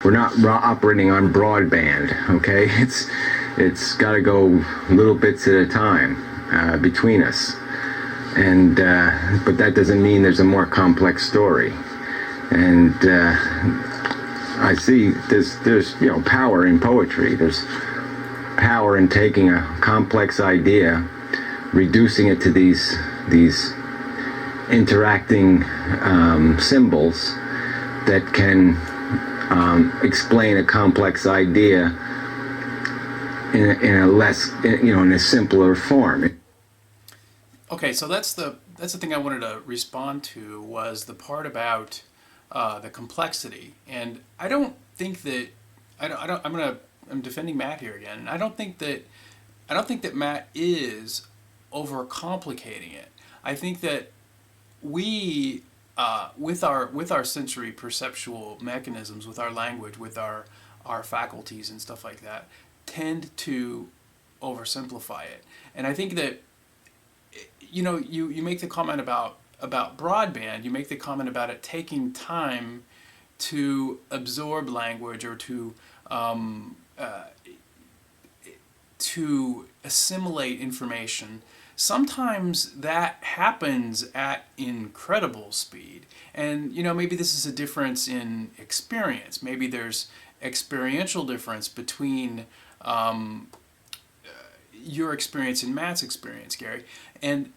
we're not operating on broadband. Okay, it's got to go little bits at a time between us, and but that doesn't mean there's a more complex story. And I see there's power in poetry. There's power in taking a complex idea, reducing it to these interacting symbols that can explain a complex idea in a less, in a simpler form. Okay, so that's the thing I wanted to respond to, was the part about the complexity. And I don't think that I'm defending Matt here again. And I don't think that Matt is overcomplicating it. I think that we with our sensory perceptual mechanisms, with our language, with our faculties and stuff like that, tend to oversimplify it. And I think that you make the comment about broadband. You make the comment about it taking time to absorb language, or to assimilate information. Sometimes that happens at incredible speed. And maybe this is a difference in experience. Maybe there's experiential difference between your experience and Matt's experience, Gary. And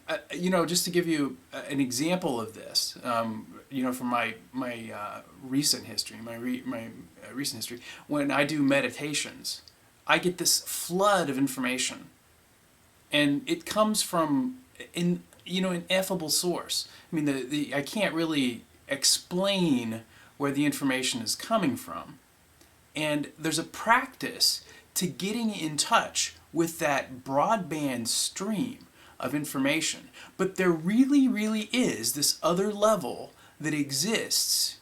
just to give you an example of this, from my recent history, recent history, when I do meditations, I get this flood of information, and it comes from an ineffable source. I mean, I can't really explain where the information is coming from, and there's a practice to getting in touch with that broadband stream of information. But there really, really is this other level that exists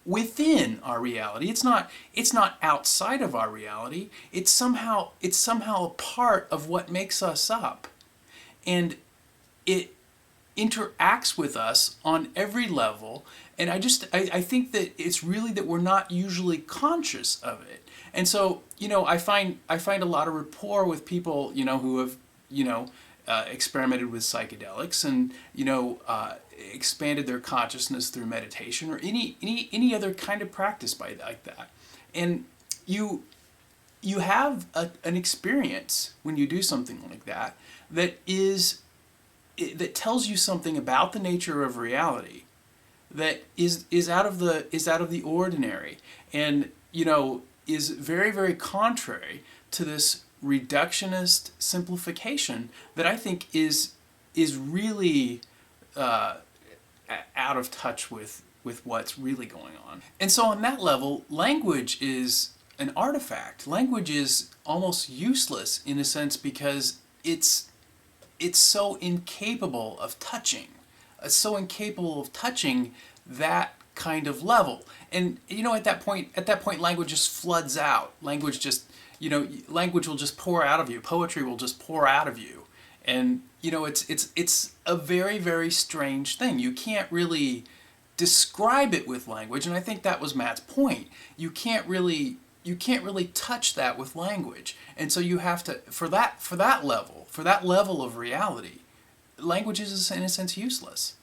within our reality. It's not outside of our reality. It's somehow a part of what makes us up, and it interacts with us on every level. And I think that it's really that we're not usually conscious of it. And so, I find a lot of rapport with people, who have, experimented with psychedelics, and, expanded their consciousness through meditation, or any other kind of practice like that. And you have an experience when you do something like that that tells you something about the nature of reality that is out of the ordinary, and is very, very contrary to this reductionist simplification that I think is really out of touch with what's really going on. And so on that level, language is an artifact. Language is almost useless in a sense, because it's so incapable of touching. It's so incapable of touching that kind of level. And at that point language just floods out. Language will just pour out of you. Poetry will just pour out of you. And it's a very, very strange thing. You can't really describe it with language, and I think that was Matt's point. You can't really touch that with language. And so you have to, for that level of reality, language is in a sense useless.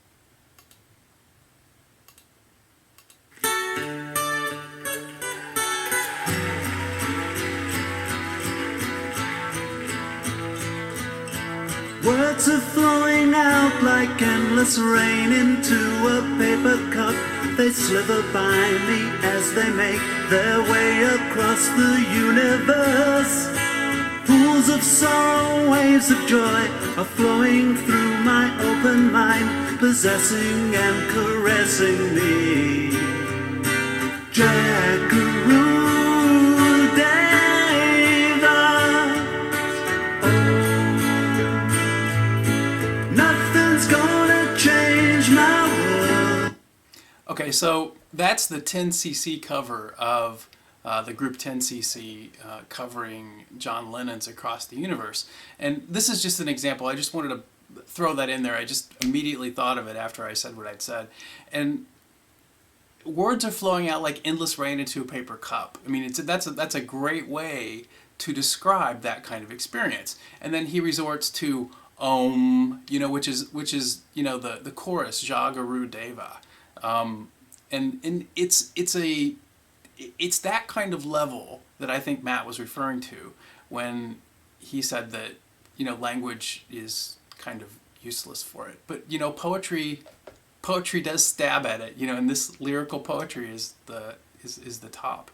Words are flowing out like endless rain into a paper cup. They slither by me as they make their way across the universe. Pools of sorrow, waves of joy are flowing through my open mind, possessing and caressing me. Jackaroo Davis, oh, nothing's gonna change my world. Okay, so that's the 10cc cover of the group 10cc covering John Lennon's Across the Universe. And this is just an example. I just wanted to throw that in there. I just immediately thought of it after I said what I'd said. And words are flowing out like endless rain into a paper cup. I mean, that's a great way to describe that kind of experience. And then he resorts to which is the chorus Jagaru Deva, and it's that kind of level that I think Matt was referring to when he said that language is kind of useless for it. But poetry does stab at it, and this lyrical poetry is the top.